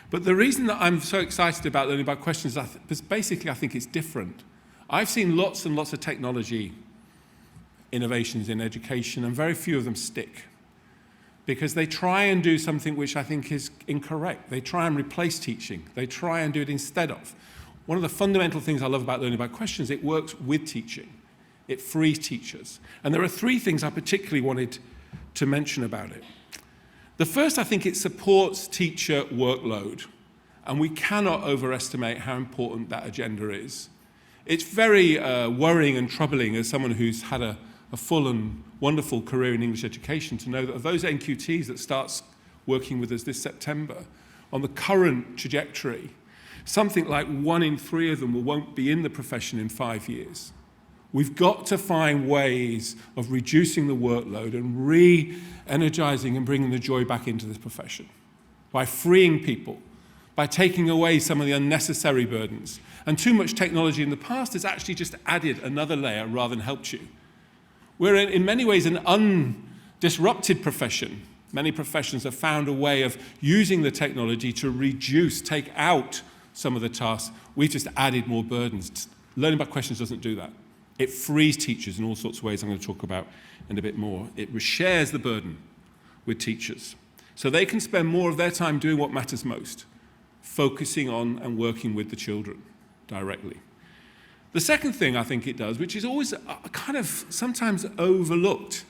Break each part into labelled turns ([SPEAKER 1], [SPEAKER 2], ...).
[SPEAKER 1] But the reason that I'm so excited about learning by questions is basically I think it's different. I've seen lots and lots of technology innovations in education, and very few of them stick, because they try and do something which I think is incorrect. They try and replace teaching. They try and do it instead of. One of the fundamental things I love about learning by questions, it works with teaching. It frees teachers. And there are three things I particularly wanted to mention about it. The first, I think it supports teacher workload, and we cannot overestimate how important that agenda is. It's very worrying and troubling as someone who's had a full and wonderful career in English education to know that of those NQTs that starts working with us this September, on the current trajectory, something like 1 in 3 of them won't be in the profession in 5 years. We've got to find ways of reducing the workload and re-energizing and bringing the joy back into this profession by freeing people, by taking away some of the unnecessary burdens. And too much technology in the past has actually just added another layer rather than helped you. We're in many ways an undisrupted profession. Many professions have found a way of using the technology to reduce, take out some of the tasks. We've just added more burdens. Learning by questions doesn't do that. It frees teachers in all sorts of ways I'm going to talk about in a bit more. It shares the burden with teachers, so they can spend more of their time doing what matters most, focusing on and working with the children directly. The second thing I think it does, which is always kind of sometimes overlooked,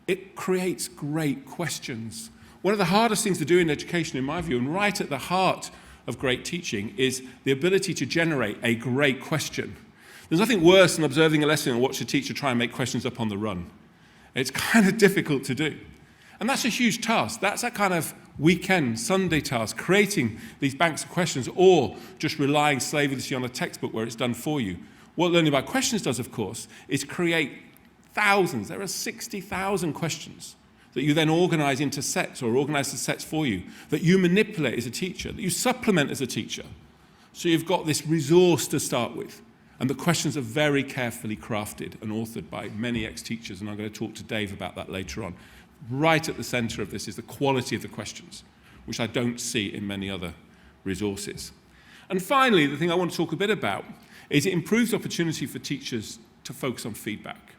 [SPEAKER 1] it creates great questions. One of the hardest things to do in education, in my view, and right at the heart of great teaching, is the ability to generate a great question. There's nothing worse than observing a lesson and watch a teacher try and make questions up on the run. It's kind of difficult to do. And that's a huge task. That's a kind of weekend, Sunday task, creating these banks of questions, or just relying slavishly on a textbook where it's done for you. What learning by questions does, of course, is create thousands. There are 60,000 questions that you then organize into sets, or organize the sets for you, that you manipulate as a teacher, that you supplement as a teacher. So you've got this resource to start with. And the questions are very carefully crafted and authored by many ex-teachers, and I'm going to talk to Dave about that later on. Right at the center of this is the quality of the questions, which I don't see in many other resources. And finally, the thing I want to talk a bit about is it improves opportunity for teachers to focus on feedback.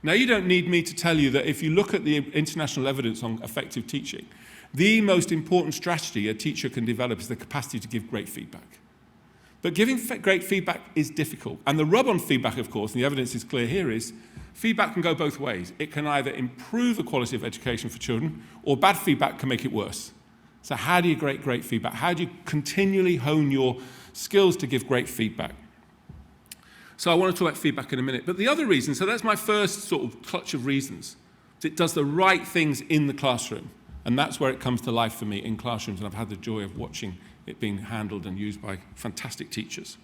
[SPEAKER 1] Now, you don't need me to tell you that if you look at the international evidence on effective teaching, the most important strategy a teacher can develop is the capacity to give great feedback. But giving great feedback is difficult. And the rub on feedback, of course, and the evidence is clear here, is feedback can go both ways. It can either improve the quality of education for children, or bad feedback can make it worse. So how do you get great feedback? How do you continually hone your skills to give great feedback? So I want to talk about feedback in a minute. But the other reason, so that's my first sort of clutch of reasons. It does the right things in the classroom. And that's where it comes to life for me in classrooms. And I've had the joy of watching it being handled and used by fantastic teachers.